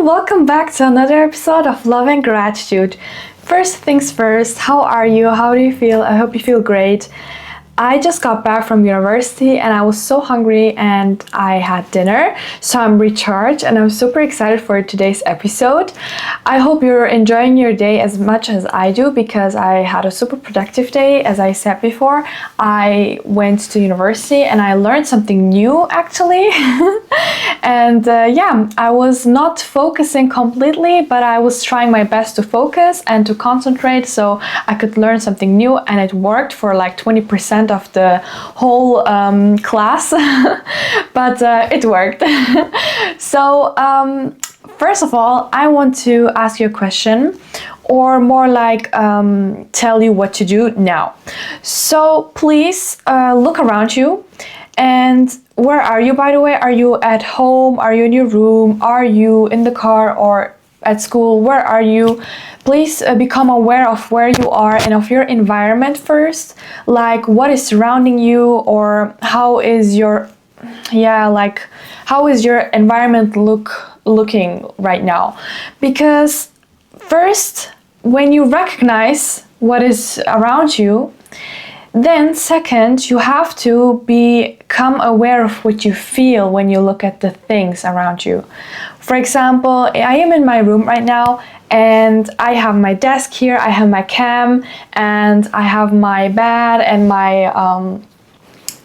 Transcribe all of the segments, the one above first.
welcome back to another episode of Love and Gratitude. First things first, how are you? How do you feel? I hope you feel great. I just got back from university and I was so hungry and I had dinner, so I'm recharged and I'm super excited for today's episode. I hope you're enjoying your day as much as I do because I had a super productive day. As I said before, I went to university and I learned something new actually. And I was not focusing completely, but I was trying my best to focus and to concentrate so I could learn something new, and it worked for like 20% of the whole class, but it worked. So first of all, I want to ask you a question, or more like tell you what to do now. So please look around you. And where are you, by the way? Are you at home? Are you in your room? Are you in the car or at school? Where are you? Please become aware of where you are and of your environment first. Like what is surrounding you, or how is your environment looking right now? Because first, when you recognize what is around you, then second, you have to become aware of what you feel when you look at the things around you. For example, I am in my room right now and I have my desk here, I have my cam, and I have my bed and my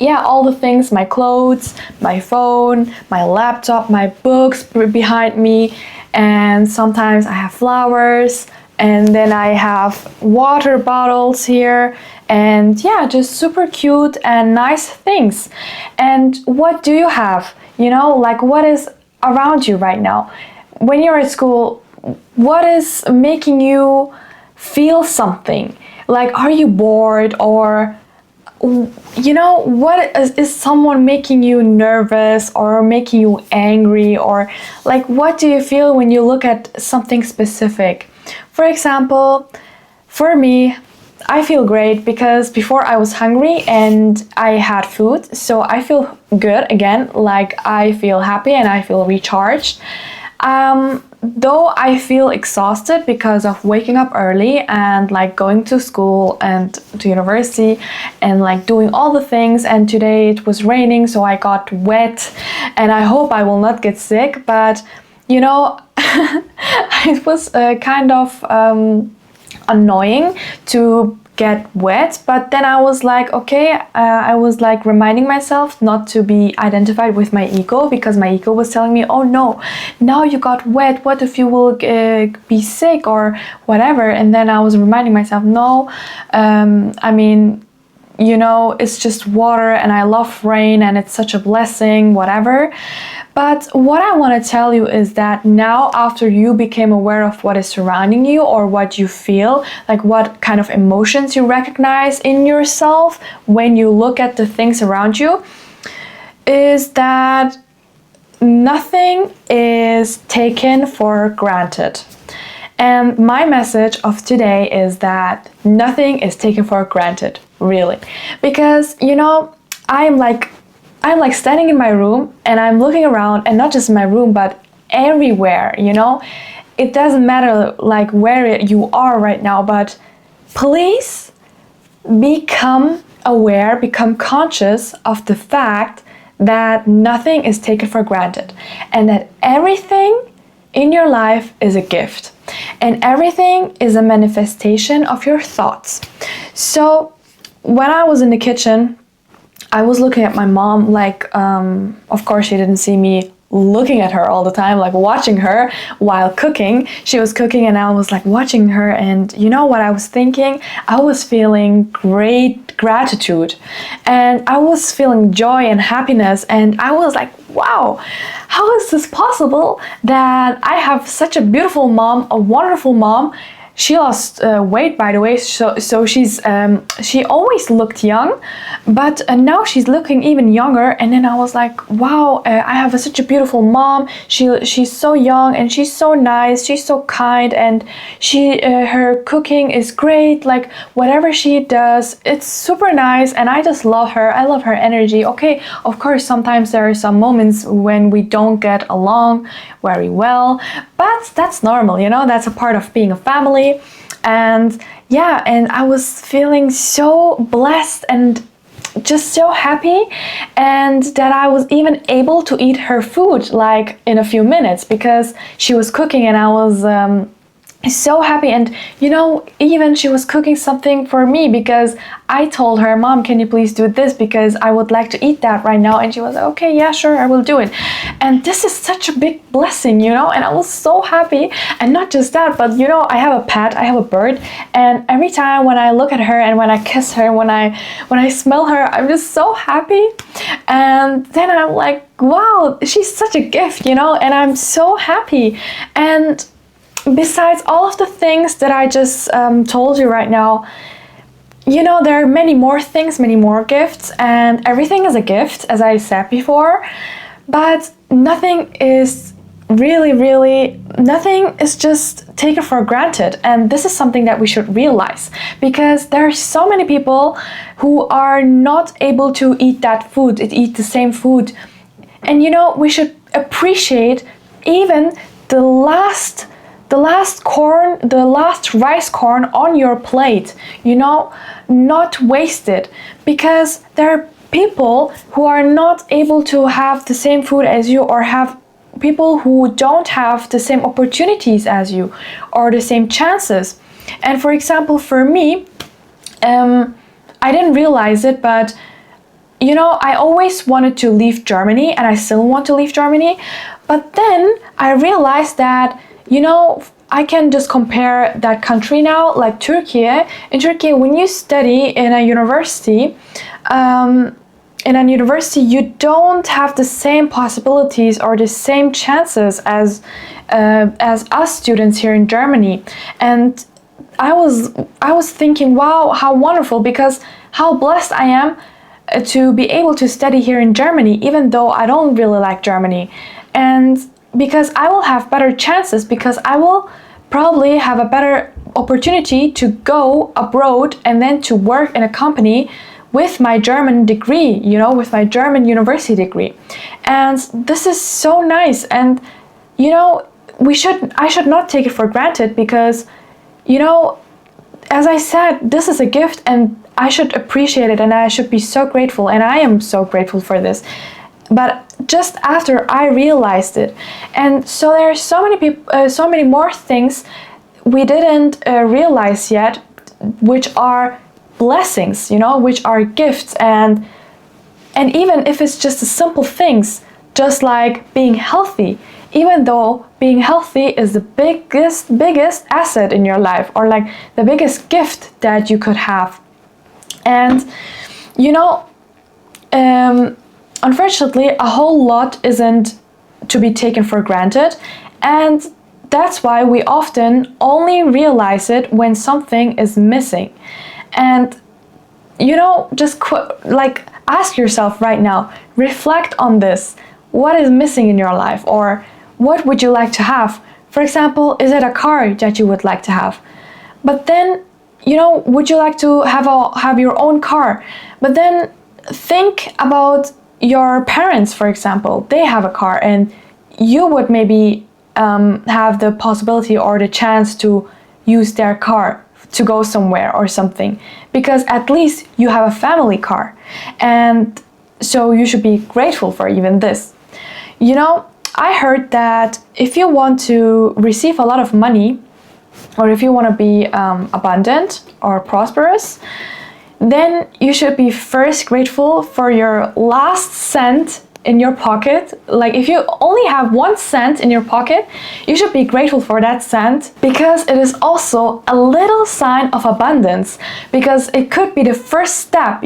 all the things, my clothes, my phone, my laptop, my books behind me, and sometimes I have flowers, and then I have water bottles here, and just super cute and nice things. And what do you have? Like what is around you right now? When you're at school, what is making you feel something? Like, are you bored, or what is someone making you nervous or making you angry, or like what do you feel when you look at something specific? For example, for me, I feel great because before I was hungry and I had food, so I feel good again, like I feel happy and I feel recharged. Though I feel exhausted because of waking up early and like going to school and to university and like doing all the things, and today it was raining so I got wet and I hope I will not get sick, but it was kind of annoying to get wet, but then I was like, okay, I was like reminding myself not to be identified with my ego, because my ego was telling me, oh no, now you got wet, what if you will be sick or whatever. And then I was reminding myself, no, it's just water and I love rain and it's such a blessing, whatever. But what I want to tell you is that now, after you became aware of what is surrounding you or what you feel, like what kind of emotions you recognize in yourself when you look at the things around you, is that nothing is taken for granted. And my message of today is that nothing is taken for granted, really. Because, I'm like standing in my room and I'm looking around, and not just in my room, but everywhere, It doesn't matter like where you are right now, but please become aware, become conscious of the fact that nothing is taken for granted, and that everything in your life is a gift, and everything is a manifestation of your thoughts. So when I was in the kitchen, I was looking at my mom, like, of course she didn't see me looking at her all the time, like watching her while cooking. She was cooking and I was like watching her, and you know what I was thinking? I was feeling great gratitude, and I was feeling joy and happiness, and I was like, wow, how is this possible that I have such a beautiful mom, a wonderful mom, she lost weight, by the way. So she always looked young, but now she's looking even younger. And then I was like, wow, I have such a beautiful mom. She's so young and she's so nice. She's so kind, and her cooking is great. Like whatever she does, it's super nice, and I just love her. I love her energy. Okay, of course, sometimes there are some moments when we don't get along very well, but that's normal, that's a part of being a family. And yeah, and I was feeling so blessed and just so happy, and that I was even able to eat her food like in a few minutes because she was cooking, and I was so happy. And even she was cooking something for me because I told her, Mom, can you please do this because I would like to eat that right now. And she was like, okay, yeah, sure, I will do it. And this is such a big blessing, and I was so happy. And not just that, but I have a pet, I have a bird, and every time when I look at her and when I kiss her, when I smell her, I'm just so happy. And then I'm like, wow, she's such a gift, and I'm so happy. And besides all of the things that I just told you right now, there are many more things, many more gifts, and everything is a gift, as I said before, but nothing is nothing is just taken for granted. And this is something that we should realize, because there are so many people who are not able to eat that food, eat the same food. And we should appreciate even the last corn, the last rice corn on your plate, not wasted, because there are people who are not able to have the same food as you, or have people who don't have the same opportunities as you or the same chances. And for example, for me, I didn't realize it, but I always wanted to leave Germany, and I still want to leave Germany. But then I realized that I can just compare that country now, like Turkey. In Turkey, when you study in a university, you don't have the same possibilities or the same chances as us students here in Germany. And I was thinking, wow, how wonderful, because how blessed I am to be able to study here in Germany, even though I don't really like Germany. And because I will have better chances, because I will probably have a better opportunity to go abroad and then to work in a company with my German degree, with my German university degree. And this is so nice. And I should not take it for granted, because as I said, this is a gift, and I should appreciate it, and I should be so grateful, and I am so grateful for this. But just after I realized it, and so there are so many people, so many more things we didn't realize yet, which are blessings, which are gifts, and even if it's just the simple things, just like being healthy, even though being healthy is the biggest asset in your life, or like the biggest gift that you could have. And unfortunately, a whole lot isn't to be taken for granted, and that's why we often only realize it when something is missing. And just ask yourself right now, reflect on this. What is missing in your life, or what would you like to have? For example, is it a car that you would like to have? But then, would you like to have your own car? But then think about your parents, for example. They have a car, and you would maybe have the possibility or the chance to use their car to go somewhere or something, because at least you have a family car. And so you should be grateful for even this. I heard that if you want to receive a lot of money, or if you want to be abundant or prosperous, then you should be first grateful for your last cent in your pocket. Like if you only have 1 cent in your pocket, you should be grateful for that cent, because it is also a little sign of abundance, because it could be the first step,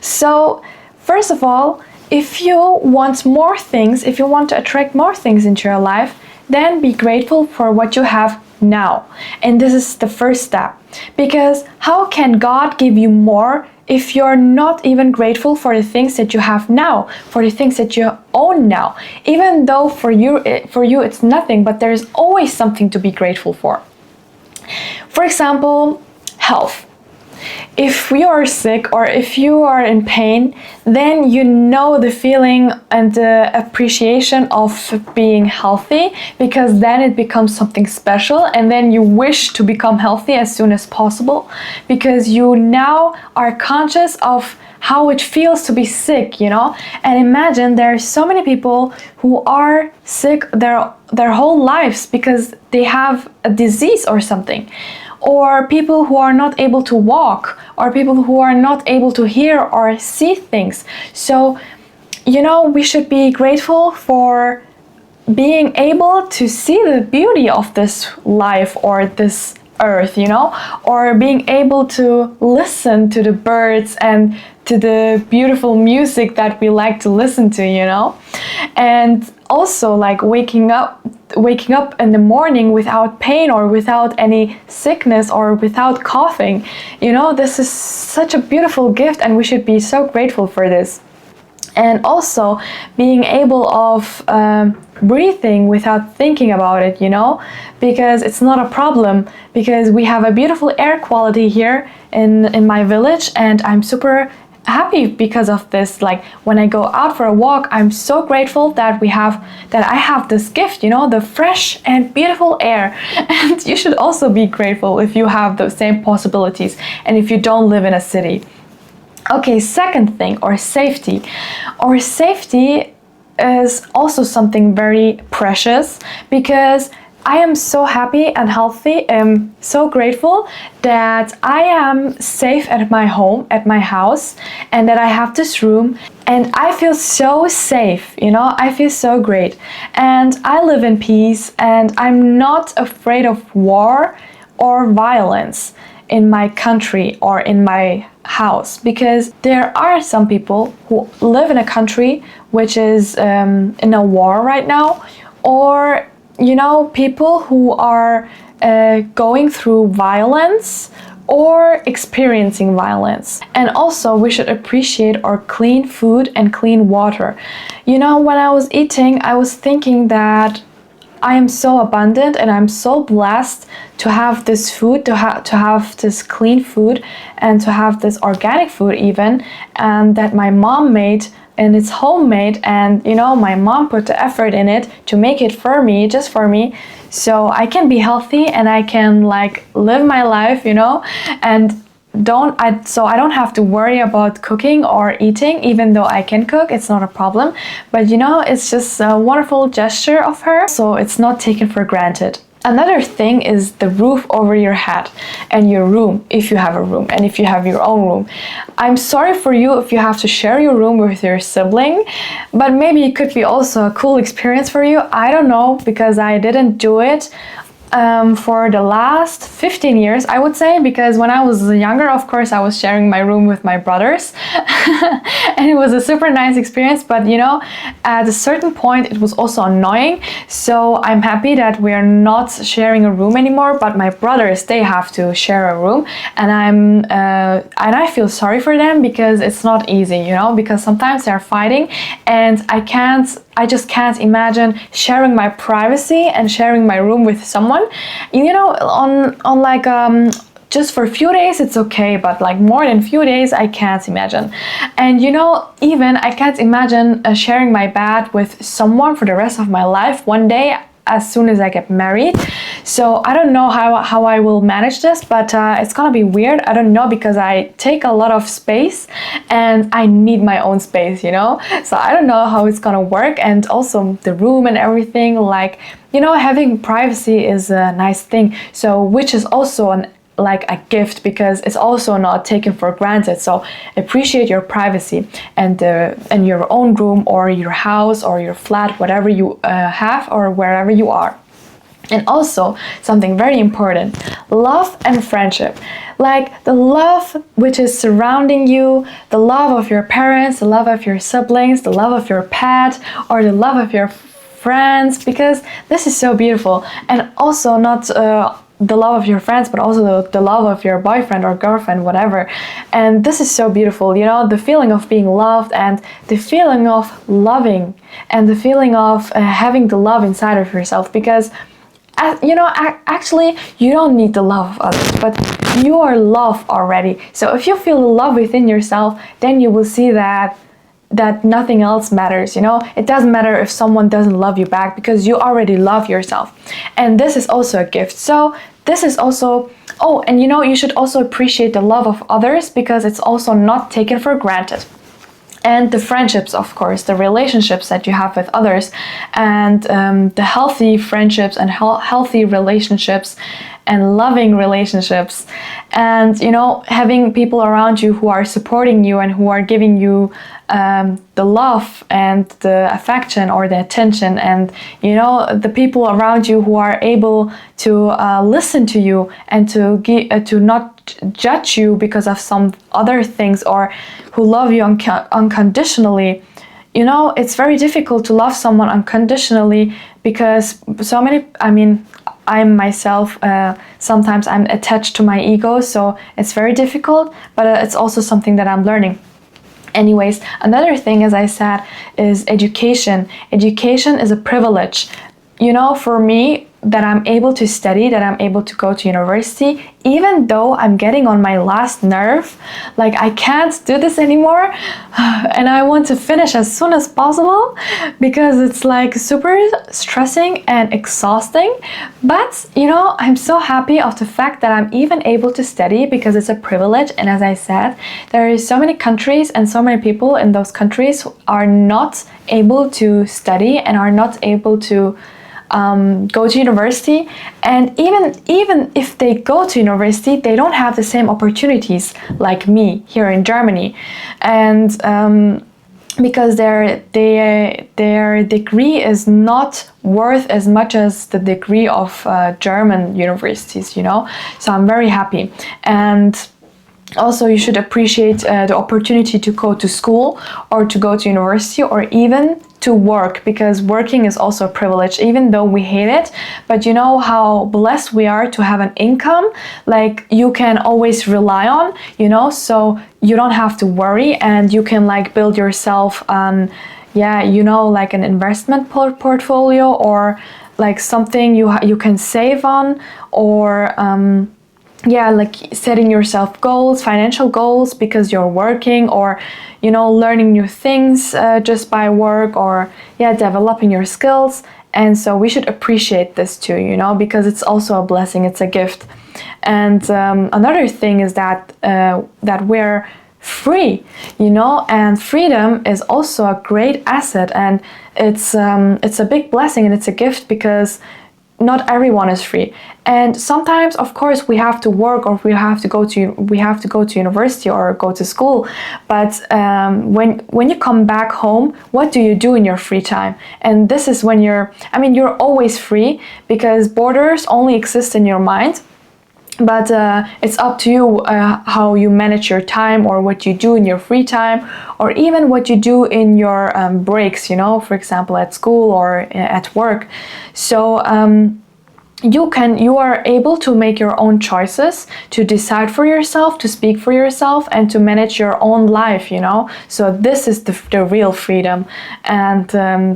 So first of all, if you want more things, if you want to attract more things into your life, then be grateful for what you have now. And this is the first step. Because how can God give you more if you're not even grateful for the things that you have now, for the things that you own now? Even though for you it's nothing, but there's always something to be grateful for. For example, health. If we are sick or if you are in pain, then you know the feeling and the appreciation of being healthy, because then it becomes something special, and then you wish to become healthy as soon as possible, because you now are conscious of how it feels to be sick, you know? And imagine there are so many people who are sick their whole lives because they have a disease or something. Or people who are not able to walk, or people who are not able to hear or see things. So, you know, we should be grateful for being able to see the beauty of this life or this earth, you know, or being able to listen to the birds and to the beautiful music that we like to listen to, you know. And also like waking up in the morning without pain or without any sickness or without coughing, you know, this is such a beautiful gift, and we should be so grateful for this. And also being able of breathing without thinking about it, you know, because it's not a problem, because we have a beautiful air quality here in my village, and I'm super happy because of this. Like when I go out for a walk, I'm so grateful that I have this gift, you know, the fresh and beautiful air. And you should also be grateful if you have those same possibilities and if you don't live in a city. Okay, second thing, or safety. Or safety is also something very precious, because I am so happy and healthy. I'm so grateful that I am safe at my home, at my house, and that I have this room, and I feel so safe, you know, I feel so great. And I live in peace, and I'm not afraid of war or violence in my country or in my house, because there are some people who live in a country which is in a war right now, or you know, people who are going through violence or experiencing violence. And also we should appreciate our clean food and clean water. You know, when I was eating, I was thinking that I am so abundant and I'm so blessed to have this food, to have this clean food, and to have this organic food even, and that my mom made, and it's homemade, and you know, my mom put the effort in it to make it for me, just for me, so I can be healthy and I can like live my life, you know, and so I don't have to worry about cooking or eating, even though I can cook, it's not a problem. But you know, it's just a wonderful gesture of her, so it's not taken for granted. Another thing is the roof over your head and your room, if you have a room and if you have your own room. I'm sorry for you if you have to share your room with your sibling, but maybe it could be also a cool experience for you. I don't know, because I didn't do it for the last 15 years, I would say, because when I was younger, of course, I was sharing my room with my brothers and it was a super nice experience, but you know, at a certain point it was also annoying. So I'm happy that we're not sharing a room anymore, but my brothers, they have to share a room, and I feel sorry for them, because it's not easy, you know, because sometimes they're fighting, and I just can't imagine sharing my privacy and sharing my room with someone. You know, on like just for a few days it's okay, but like more than a few days I can't imagine. And you know, even I can't imagine sharing my bed with someone for the rest of my life one day, as soon as I get married. So I don't know how I will manage this, but it's gonna be weird. I don't know, because I take a lot of space and I need my own space, you know? So I don't know how it's gonna work. And also the room and everything, like, you know, having privacy is a nice thing. So, which is also like a gift, because it's also not taken for granted. So appreciate your privacy and your own room or your house or your flat, whatever you have or wherever you are. And also something very important, love and friendship. Like the love which is surrounding you, the love of your parents, the love of your siblings, the love of your pet, or the love of your friends, because this is so beautiful. And also not the love of your friends, but also the love of your boyfriend or girlfriend, whatever. And this is so beautiful, you know, the feeling of being loved and the feeling of loving and the feeling of having the love inside of yourself. Because you know, actually, you don't need the love of others, but you are loved already. So if you feel the love within yourself, then you will see that nothing else matters. You know, it doesn't matter if someone doesn't love you back, because you already love yourself. And this is also a gift. So this is also, oh, and you know, you should also appreciate the love of others, because it's also not taken for granted. And the friendships, of course, the relationships that you have with others, and the healthy friendships and healthy relationships and loving relationships, and you know, having people around you who are supporting you and who are giving you the love and the affection or the attention, and you know, the people around you who are able to listen to you and to not judge you because of some other things, or who love you unconditionally. You know, it's very difficult to love someone unconditionally, because so many, I mean, I'm myself, sometimes I'm attached to my ego, so it's very difficult, but it's also something that I'm learning. Anyways, another thing, as I said, is education. Education is a privilege. You know, for me, that I'm able to study, that I'm able to go to university, even though I'm getting on my last nerve, like I can't do this anymore, and I want to finish as soon as possible, because it's like super stressing and exhausting. But you know, I'm so happy of the fact that I'm even able to study, because it's a privilege. And as I said, there are so many countries and so many people in those countries who are not able to study and are not able to go to university. And even if they go to university, they don't have the same opportunities like me here in Germany. And because their degree is not worth as much as the degree of German universities, you know. So I'm very happy. And also, you should appreciate the opportunity to go to school or to go to university, or even to work, because working is also a privilege, even though we hate it. But you know how blessed we are to have an income like you can always rely on, you know, so you don't have to worry, and you can like build yourself you know, like an investment portfolio, or like something you can save on, or like setting yourself goals, financial goals, because you're working, or you know, learning new things just by work, or developing your skills. And so we should appreciate this too, you know, because it's also a blessing, it's a gift. And another thing is that we're free, you know, and freedom is also a great asset, and it's a big blessing, and it's a gift, because not everyone is free. And sometimes, of course, we have to work, or we have to go to university or go to school. But when you come back home, what do you do in your free time? And this is when you're always free, because borders only exist in your mind. But it's up to you how you manage your time, or what you do in your free time, or even what you do in your breaks, you know, for example, at school or at work. So you are able to make your own choices, to decide for yourself, to speak for yourself, and to manage your own life, you know. So this is the real freedom, and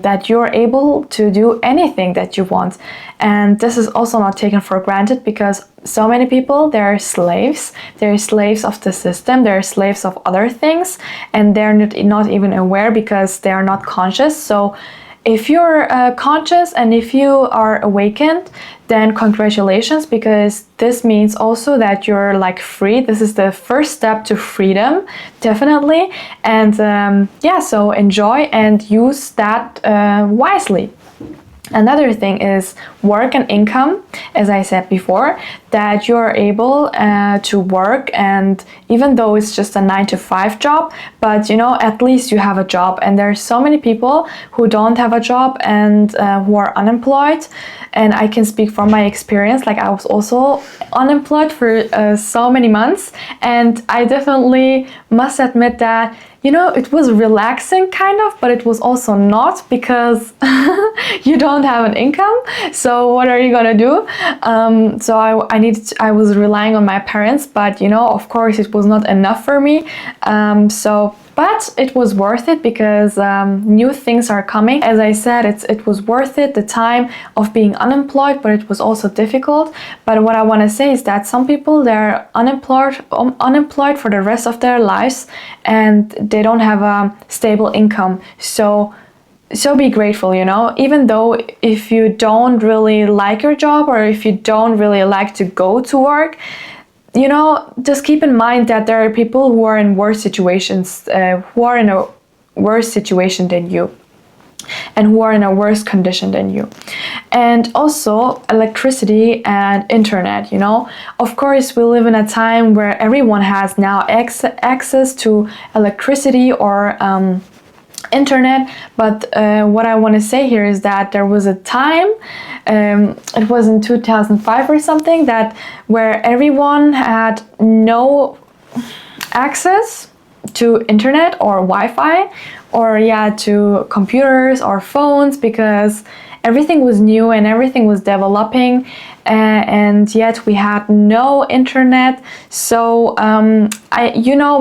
that you're able to do anything that you want. And this is also not taken for granted, because so many people, they're slaves of the system, they're slaves of other things, and they're not even aware, because they are not conscious. So if you're conscious and if you are awakened, then congratulations, because this means also that you're like free. This is the first step to freedom, definitely. And so enjoy and use that wisely. Another thing is work and income, as I said before, that you're able to work, and even though it's just a 9-to-5 job, but you know, at least you have a job. And there's so many people who don't have a job and who are unemployed. And I can speak from my experience, like I was also unemployed for so many months, and I definitely must admit that it was relaxing kind of, but it was also not, because you don't have an income. So what are you gonna do? So I was relying on my parents, but of course it was not enough for me. But it was worth it, because new things are coming. As I said, it was worth it, the time of being unemployed, but it was also difficult. But what I want to say is that some people, they're unemployed for the rest of their lives, and they don't have a stable income. So be grateful, even though if you don't really like your job, or if you don't really like to go to work, just keep in mind that there are people who are in worse situations, who are in a worse situation than you, and who are in a worse condition than you. And also electricity and internet, Of course, we live in a time where everyone has now access to electricity or internet, but what I want to say here is that there was a time, it was in 2005 or something, that where everyone had no access to internet or Wi-Fi, or to computers or phones, because everything was new and everything was developing, and yet we had no internet. So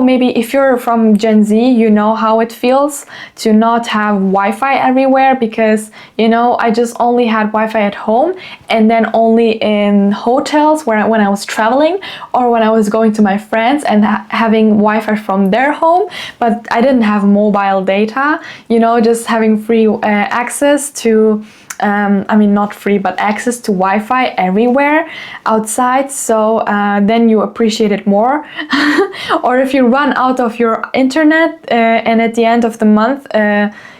maybe if you're from Gen Z, you know how it feels to not have Wi-Fi everywhere, because I just only had Wi-Fi at home, and then only in hotels when I was traveling, or when I was going to my friends and having Wi-Fi from their home. But I didn't have mobile data, just having free access to not free, but access to Wi-Fi everywhere outside. So then you appreciate it more. Or if you run out of your internet and at the end of the month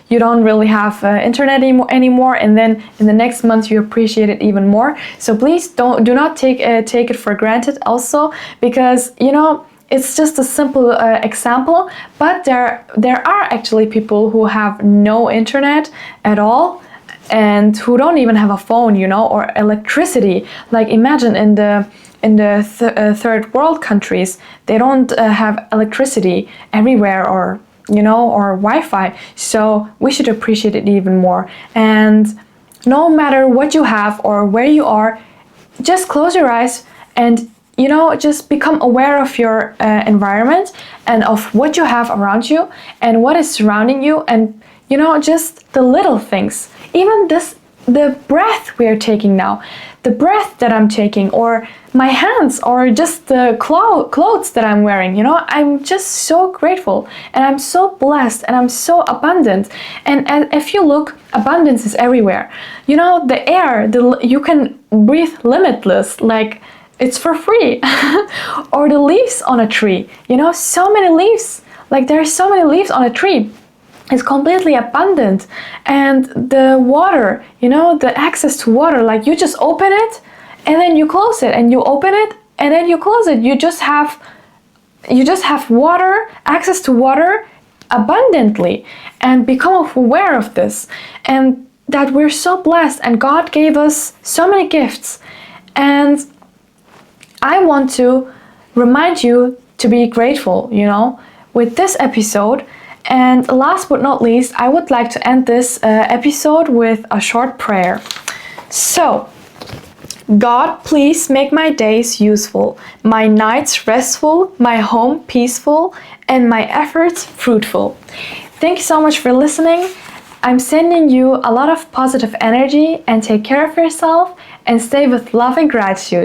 you don't really have internet anymore, and then in the next month you appreciate it even more. So please do not take it for granted also, because it's just a simple example, but there are actually people who have no internet at all, and who don't even have a phone, or electricity. Like, imagine in the third world countries, they don't have electricity everywhere, or or Wi-Fi. So we should appreciate it even more. And no matter what you have or where you are, just close your eyes and just become aware of your environment, and of what you have around you and what is surrounding you, and just the little things. Even the breath we are taking now, the breath that I'm taking, or my hands, or just the clothes that I'm wearing, I'm just so grateful, and I'm so blessed, and I'm so abundant. And if you look, abundance is everywhere. The air, you can breathe limitless, like it's for free. Or the leaves on a tree, so many leaves, like there are so many leaves on a tree. It's completely abundant. And the water, the access to water, like you just open it and then you close it, and you open it and then you close it. You just have water, access to water abundantly, and become aware of this, and that we're so blessed, and God gave us so many gifts. And I want to remind you to be grateful, with this episode. And last but not least, I would like to end this episode with a short prayer. So, God, please make my days useful, my nights restful, my home peaceful, and my efforts fruitful. Thank you so much for listening. I'm sending you a lot of positive energy, and take care of yourself and stay with love and gratitude.